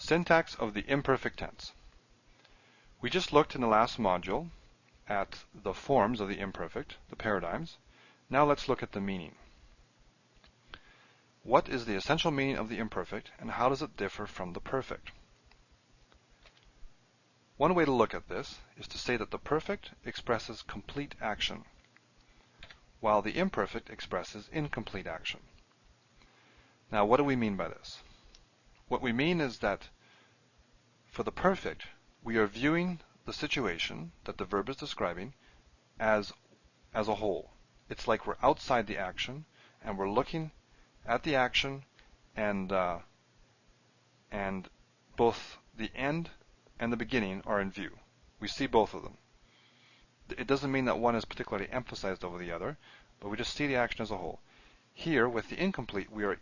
Syntax of the imperfect tense. We just looked in the last module at the forms of the imperfect, the paradigms. Now let's look at the meaning. What is the essential meaning of the imperfect, and how does it differ from the perfect? One way to look at this is to say that the perfect expresses complete action, while the imperfect expresses incomplete action. Now, what do we mean by this? What we mean is that for the perfect, we are viewing the situation that the verb is describing as a whole. It's like we're outside the action, and we're looking at the action, and both the end and the beginning are in view. We see both of them. It doesn't mean that one is particularly emphasized over the other, but we just see the action as a whole. Here, with the incomplete, we're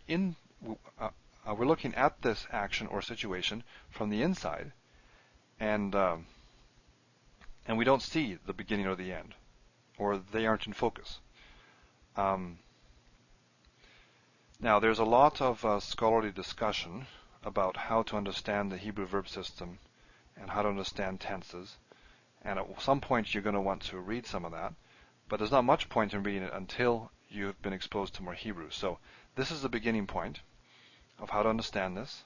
looking at this action or situation from the inside, and we don't see the beginning or the end, or they aren't in focus. Now, there's a lot of scholarly discussion about how to understand the Hebrew verb system and how to understand tenses. And at some point, you're going to want to read some of that. But there's not much point in reading it until you've been exposed to more Hebrew. So this is the beginning point of how to understand this.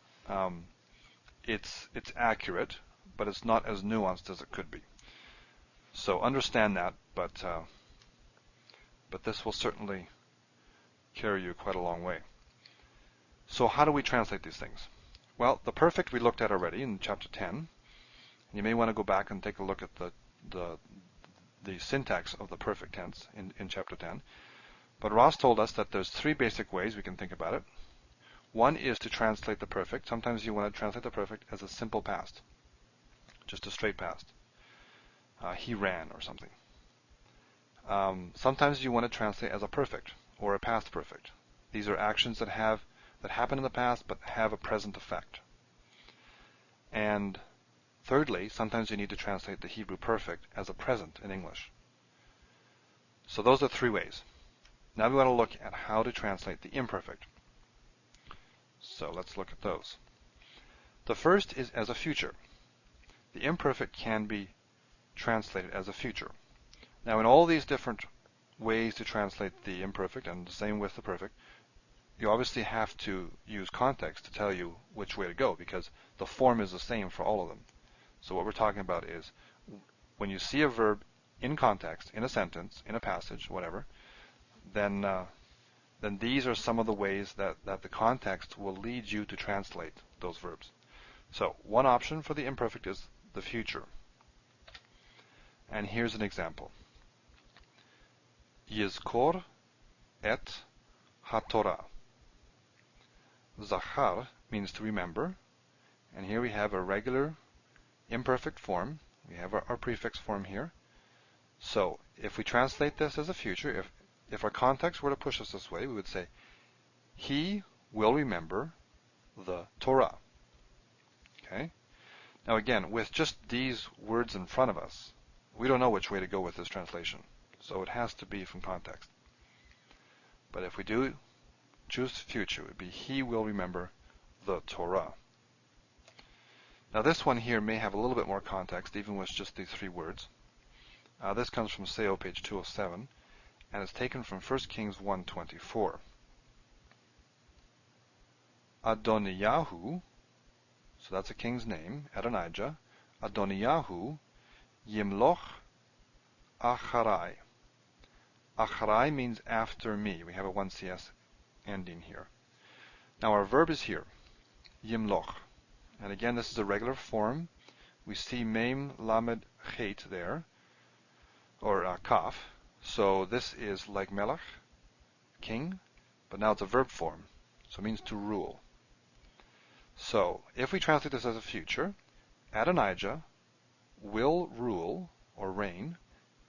It's accurate, but it's not as nuanced as it could be. So understand that, but this will certainly carry you quite a long way. So how do we translate these things? Well, the perfect we looked at already in chapter 10. You may want to go back and take a look at the syntax of the perfect tense in chapter 10. But Ross told us that there's three basic ways we can think about it. One is to translate the perfect. Sometimes you want to translate the perfect as a simple past, just a straight past. He ran or something. Sometimes you want to translate as a perfect or a past perfect. These are actions that happen in the past but have a present effect. And thirdly, sometimes you need to translate the Hebrew perfect as a present in English. So those are three ways. Now we want to look at how to translate the imperfect. So let's look at those. The first is as a future. The imperfect can be translated as a future. Now in all these different ways to translate the imperfect, and the same with the perfect, you obviously have to use context to tell you which way to go, because the form is the same for all of them. So what we're talking about is when you see a verb in context, in a sentence, in a passage, whatever, then these are some of the ways that the context will lead you to translate those verbs. So one option for the imperfect is the future. And here's an example. Yizkor et haTorah. Zachar means to remember, and here we have a regular imperfect form. We have our prefix form here. So if we translate this as a future, if our context were to push us this way, we would say, he will remember the Torah. Okay? Now again, with just these words in front of us, we don't know which way to go with this translation. So it has to be from context. But if we do choose future, it would be he will remember the Torah. Now this one here may have a little bit more context, even with just these three words. This comes from SEO page 207, and it's taken from 1 Kings 1:24. Adoniyahu, so that's a king's name, Adonijah. Adoniyahu yimloch acharai. Acharai means after me. We have a 1cs ending here. Now our verb is here, yimloch. And again, this is a regular form. We see mem lamed chet there, or kaf. So this is like melech, king, but now it's a verb form. So it means to rule. So if we translate this as a future, Adonijah will rule or reign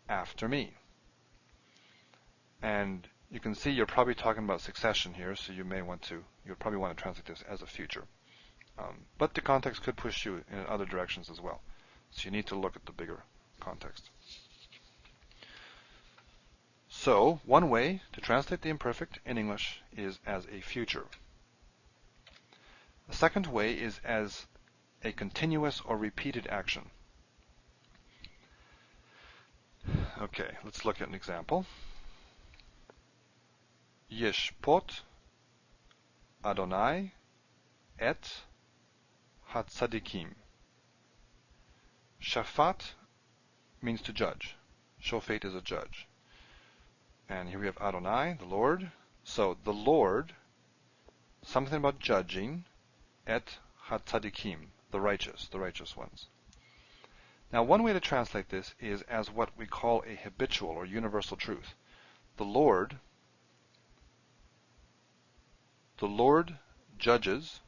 after me. And you can see you're probably talking about succession here, so you would probably want to translate this as a future. But the context could push you in other directions as well. So you need to look at the bigger context. So one way to translate the imperfect in English is as a future. The second way is as a continuous or repeated action. Okay, let's look at an example. Yishpot Adonai et Hatzadikim. Shafat means to judge. Shofet is a judge. And here we have Adonai, the Lord. So the Lord, something about judging, et Hatzadikim, the righteous ones. Now one way to translate this is as what we call a habitual or universal truth. The Lord judges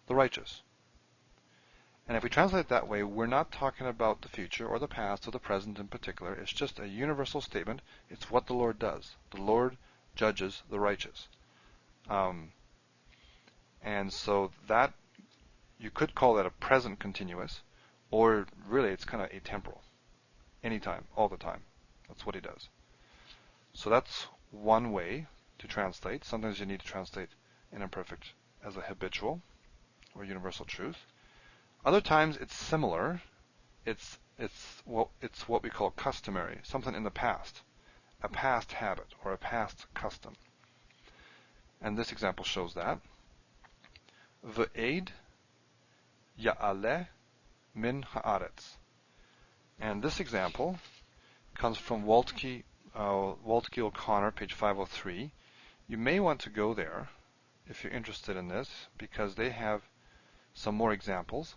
the righteous. And if we translate it that way, we're not talking about the future or the past or the present in particular. It's just a universal statement. It's what the Lord does. The Lord judges the righteous. And so that, you could call that a present continuous, or really it's kind of atemporal. Anytime, all the time. That's what he does. So that's one way to translate. Sometimes you need to translate an imperfect as a habitual or universal truth. Other times it's similar. It's what we call customary, something in the past, a past habit or a past custom. And this example shows that. V'eid ya'aleh min haaretz. And this example comes from Waltke O'Connor, page 503. You may want to go there if you're interested in this, because they have some more examples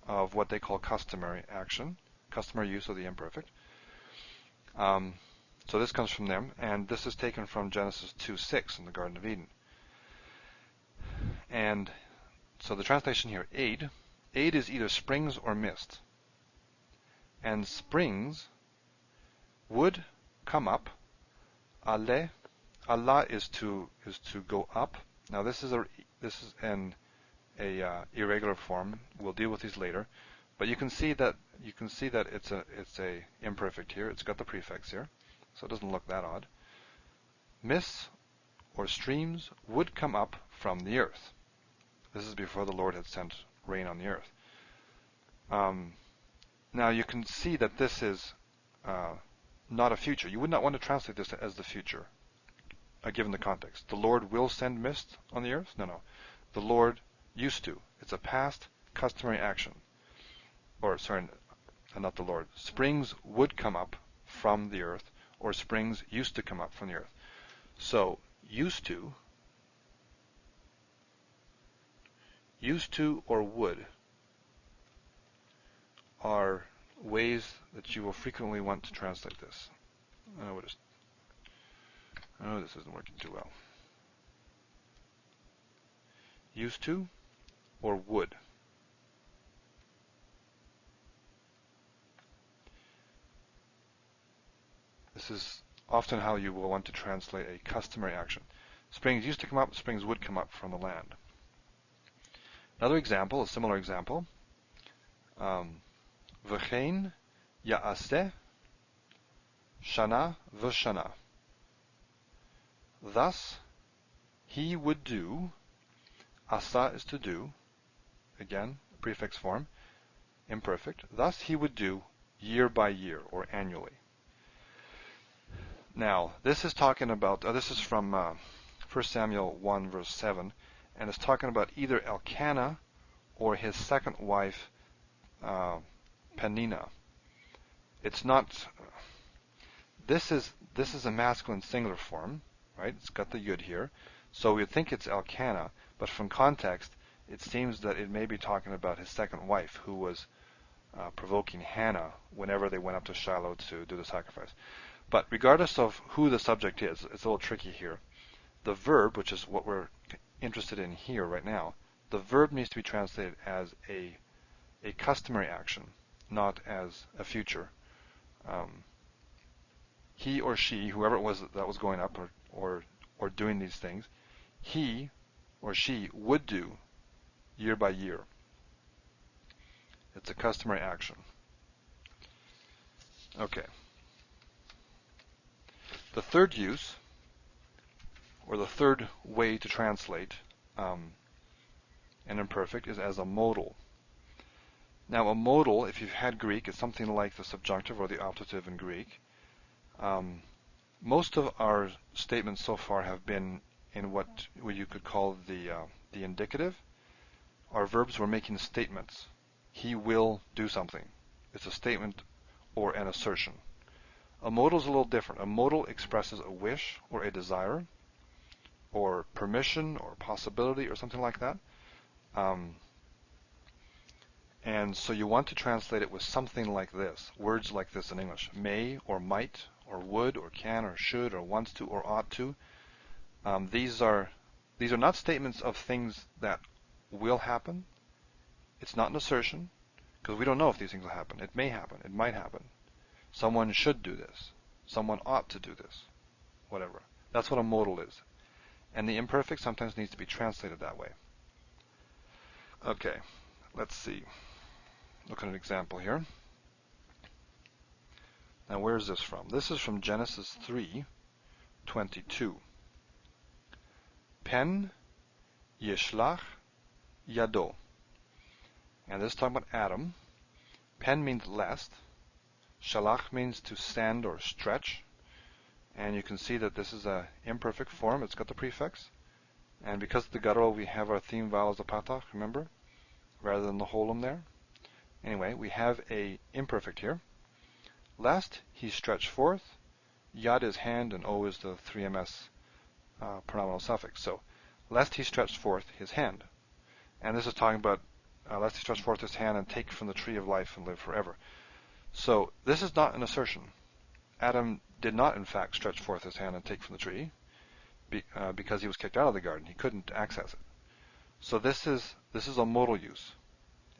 of what they call customary action, customary use of the imperfect. So this comes from them, and this is taken from Genesis 2:6 in the Garden of Eden. And so the translation here, aid is either springs or mist. And springs would come up. Allah is to go up. Now this is an irregular form. We'll deal with these later, but you can see that it's a imperfect here. It's got the prefix here, so it doesn't look that odd. Mists or streams would come up from the earth. This is before the Lord had sent rain on the earth. Now you can see that this is not a future. You would not want to translate this as the future, given the context. The Lord will send mist on the earth? No. The Lord used to. It's a past customary action. Or, sorry, not the Lord. Springs would come up from the earth, or springs used to come up from the earth. So, used to or would are ways that you will frequently want to translate this. Oh, this isn't working too well. Used to or would. This is often how you will want to translate a customary action. Springs used to come up, springs would come up from the land. Another example, a similar example. V'chein ya'aseh shana v'shana. Thus, he would do. Asa is to do. Again, prefix form, imperfect. Thus, he would do year by year or annually. Now, this is talking about, this is from 1 Samuel 1 verse 7, and it's talking about either Elkanah or his second wife, Peninnah. It's not, this is a masculine singular form, right? It's got the yud here. So we'd think it's Elkanah, but from context, it seems that it may be talking about his second wife, who was provoking Hannah whenever they went up to Shiloh to do the sacrifice. But regardless of who the subject is, it's a little tricky here. The verb, which is what we're interested in here right now, the verb needs to be translated as a customary action, not as a future. He or she, whoever it was that was going up or doing these things, he or she would do year by year. It's a customary action. Okay. The third use, or the third way to translate an imperfect, is as a modal. Now a modal, if you've had Greek, is something like the subjunctive or the optative in Greek. Most of our statements so far have been in what you could call the indicative. Our verbs were making statements. He will do something. It's a statement or an assertion. A modal is a little different. A modal expresses a wish or a desire or permission or possibility or something like that. And so you want to translate it with something like this, words like this in English: may or might or would or can or should or wants to or ought to. These are not statements of things that will happen. It's not an assertion, because we don't know if these things will happen. It may happen. It might happen. Someone should do this. Someone ought to do this. Whatever. That's what a modal is. And the imperfect sometimes needs to be translated that way. Okay, let's see. Look at an example here. Now where is this from? This is from Genesis 3:22. Pen yishlach yado. And this is talking about Adam. Pen means lest. Shalach means to send or stretch. And you can see that this is an imperfect form. It's got the prefix. And because of the guttural, we have our theme vowel as a patach, remember? Rather than the holum there. Anyway, we have a imperfect here. Lest he stretch forth. Yad is hand and O is the 3ms pronominal suffix. So, lest he stretch forth his hand. And this is talking about lest he stretch forth his hand and take from the tree of life and live forever. So, this is not an assertion. Adam did not, in fact, stretch forth his hand and take from the tree because he was kicked out of the garden. He couldn't access it. So this is a modal use.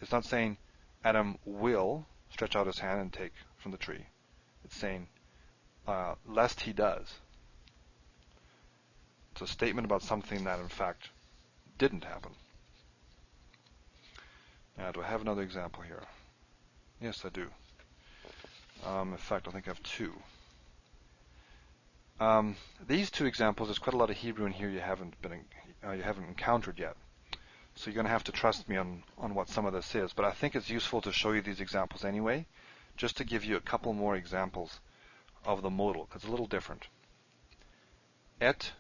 It's not saying Adam will stretch out his hand and take from the tree. It's saying lest he does. It's a statement about something that, in fact, didn't happen. Now, do I have another example here? Yes, I do. In fact, I think I have two. These two examples, there's quite a lot of Hebrew in here you haven't encountered yet. So you're going to have to trust me on what some of this is. But I think it's useful to show you these examples anyway, just to give you a couple more examples of the modal. It's a little different. Et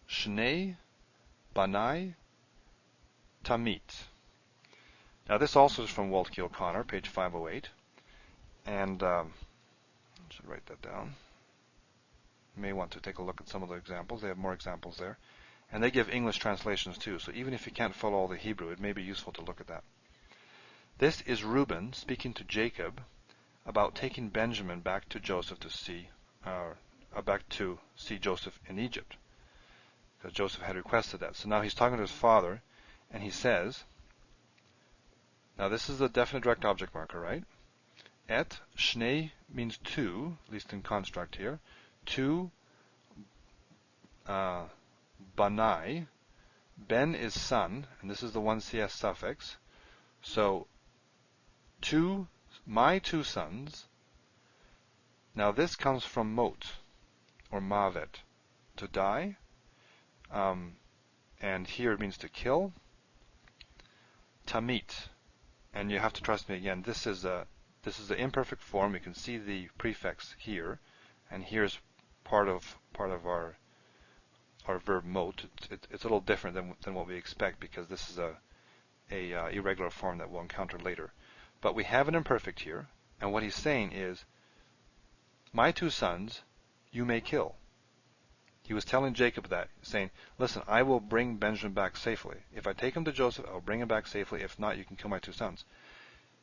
shnei banai tamit. Now this also is from Walt K. O'Connor, page 508. And I should write that down. You may want to take a look at some of the examples. They have more examples there. And they give English translations too, so even if you can't follow all the Hebrew, it may be useful to look at that. This is Reuben speaking to Jacob about taking Benjamin back to Joseph to see Joseph in Egypt, because Joseph had requested that. So now he's talking to his father, and he says, now this is a definite direct object marker, right? Et, shnei means two, at least in construct here. Two, banai. Ben is son, and this is the 1cs suffix. So, my two sons. Now this comes from mot, or mavet, to die. And here it means to kill. Tamit, and you have to trust me again. This is the imperfect form. You can see the prefix here, and here's part of our verb mot. It's a little different than what we expect, because this is a irregular form that we'll encounter later. But we have an imperfect here, and what he's saying is, my two sons you may kill. He was telling Jacob that, saying, listen, I will bring Benjamin back safely. If I take him to Joseph, I'll bring him back safely. If not, you can kill my two sons.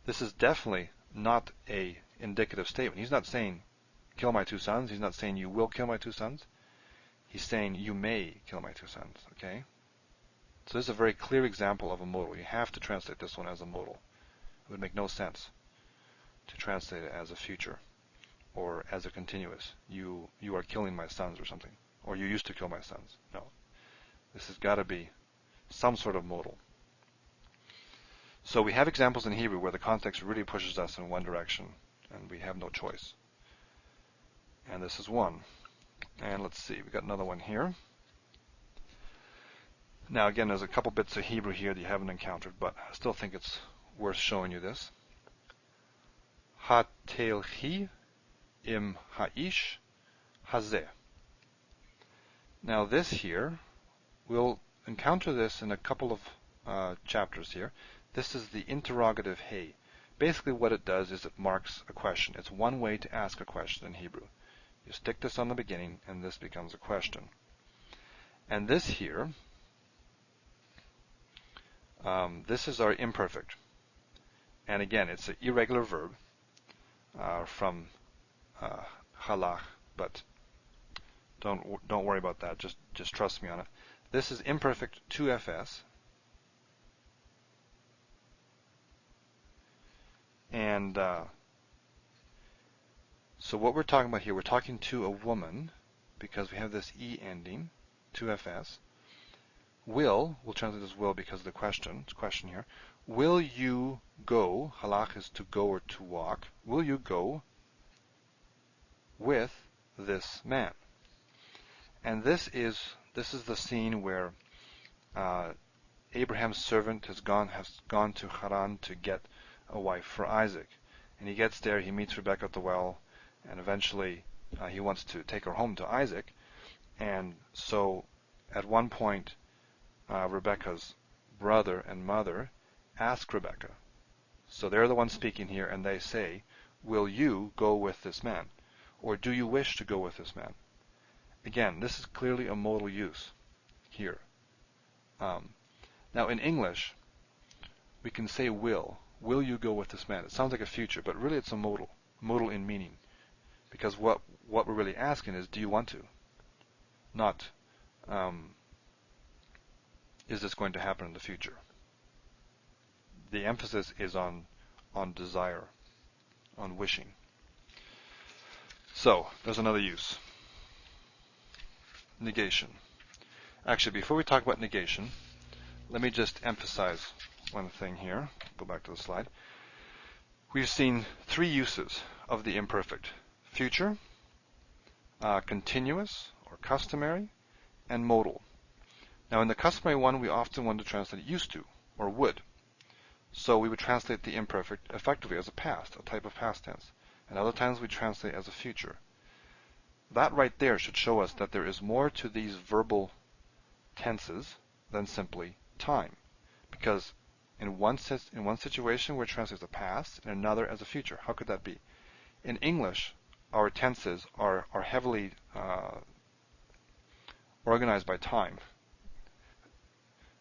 This is definitely not a indicative statement. He's not saying, kill my two sons. He's not saying, you will kill my two sons. He's saying, you may kill my two sons. Okay? So this is a very clear example of a modal. You have to translate this one as a modal. It would make no sense to translate it as a future or as a continuous. You are killing my sons or something. Or you used to kill my sons. No. This has got to be some sort of modal. So we have examples in Hebrew where the context really pushes us in one direction, and we have no choice. And this is one. And let's see, we got another one here. Now again, there's a couple bits of Hebrew here that you haven't encountered, but I still think it's worth showing you this. hatelchi im haish hazeh. Now this here, we'll encounter this in a couple of chapters here. This is the interrogative hey. Basically what it does is it marks a question. It's one way to ask a question in Hebrew. You stick this on the beginning and this becomes a question. And this here, this is our imperfect. And again, it's an irregular verb from halach, but don't worry about that. Just trust me on it. This is imperfect 2fs. And so what we're talking about here, we're talking to a woman because we have this e ending, 2fs. We'll translate as will because of the question. It's a question here. Will you go? Halach is to go or to walk. Will you go with this man? And this is the scene where Abraham's servant has gone to Haran to get a wife for Isaac. And he gets there, he meets Rebekah at the well, and eventually he wants to take her home to Isaac. And so at one point, Rebekah's brother and mother ask Rebekah. So they're the ones speaking here, and they say, will you go with this man? Or do you wish to go with this man? Again, this is clearly a modal use here. Now in English, we can say will. Will you go with this man? It sounds like a future, but really it's a modal. Modal in meaning. Because what we're really asking is, do you want to? Not, is this going to happen in the future? The emphasis is on desire, on wishing. So, there's another use. Negation. Actually, before we talk about negation, let me just emphasize one thing here. Go back to the slide. We've seen three uses of the imperfect. Future, continuous or customary, and modal. Now in the customary one, we often want to translate used to or would. So we would translate the imperfect effectively as a past, a type of past tense. And other times we translate as a future. That right there should show us that there is more to these verbal tenses than simply time. Because in one situation we're translating as a past, in another as a future. How could that be? In English, our tenses are heavily organized by time,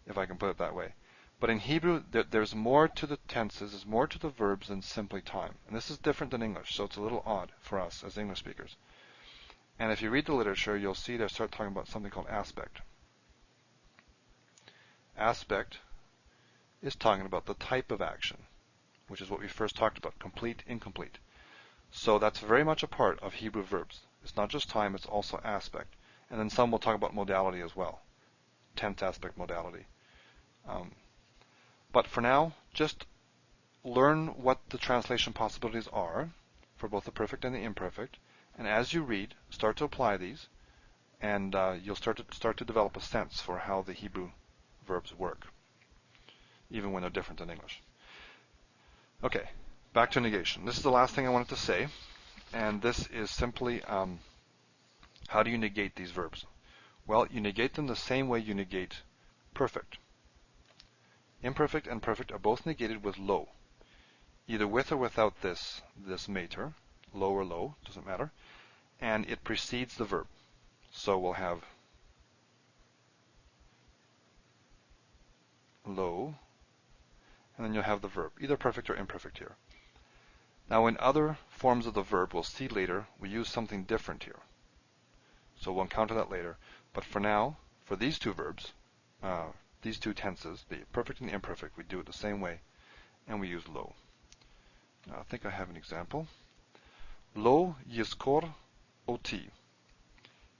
if I can put it that way. But in Hebrew, there's more to the tenses, there's more to the verbs than simply time. And this is different than English, so it's a little odd for us as English speakers. And if you read the literature, you'll see they start talking about something called aspect. Aspect is talking about the type of action, which is what we first talked about, complete, incomplete. So that's very much a part of Hebrew verbs. It's not just time, it's also aspect. And then some will talk about modality as well. Tense aspect modality. But for now, just learn what the translation possibilities are for both the perfect and the imperfect. And as you read, start to apply these, and you'll start to develop a sense for how the Hebrew verbs work, even when they're different than English. Okay, back to negation. This is the last thing I wanted to say, and this is simply how do you negate these verbs? Well, you negate them the same way you negate perfect. Imperfect and perfect are both negated with lo, either with or without this mater, lo or lo, doesn't matter, and it precedes the verb. So we'll have lo, and then you'll have the verb, either perfect or imperfect here. Now in other forms of the verb, we'll see later, we use something different here. So we'll encounter that later. But for now, for these two verbs, these two tenses, the perfect and the imperfect, we do it the same way, and we use lo. Now I think I have an example. Lo yizkor oti.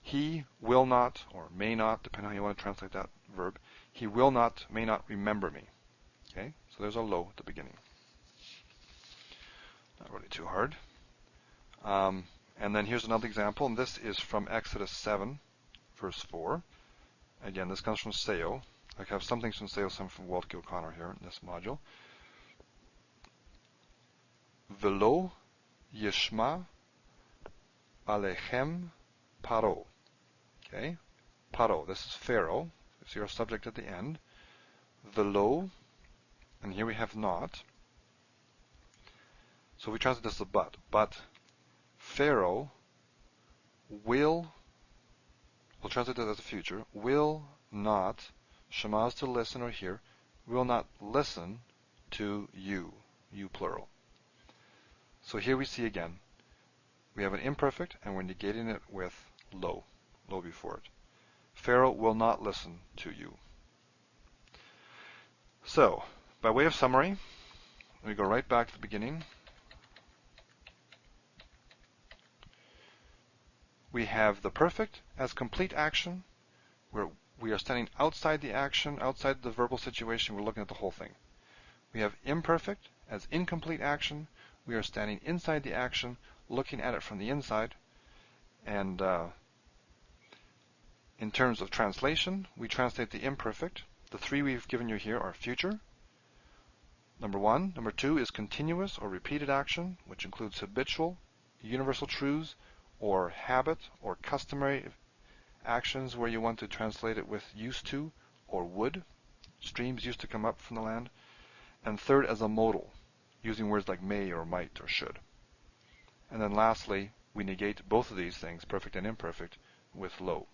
He will not, or may not, depending on how you want to translate that verb, he will not, may not remember me. Okay, so there's a lo at the beginning. Not really too hard. And then here's another example, and this is from Exodus 7, verse 4. Again, this comes from Seo. I have some things from Seo, some from Waltke O'Connor here in this module. Velo Yishma alechem paro. Okay, paro. This is Pharaoh. See our subject at the end. Velo, and here we have not. So we translate this as but. But Pharaoh will, we'll translate it as a future, will not, Shema is to listen or hear, will not listen to you, you plural. So here we see again, we have an imperfect and we're negating it with lo before it. Pharaoh will not listen to you. So, by way of summary, we go right back to the beginning. We have the perfect as complete action, where we are standing outside the action, outside the verbal situation, we're looking at the whole thing. We have imperfect as incomplete action, we are standing inside the action, looking at it from the inside. And in terms of translation, we translate the imperfect. The three we've given you here are future, number one. Number two is continuous or repeated action, which includes habitual, universal truths, or habit, or customary actions where you want to translate it with used to or would. Streams used to come up from the land. And third, as a modal, using words like may or might or should. And then lastly, we negate both of these things, perfect and imperfect, with lo.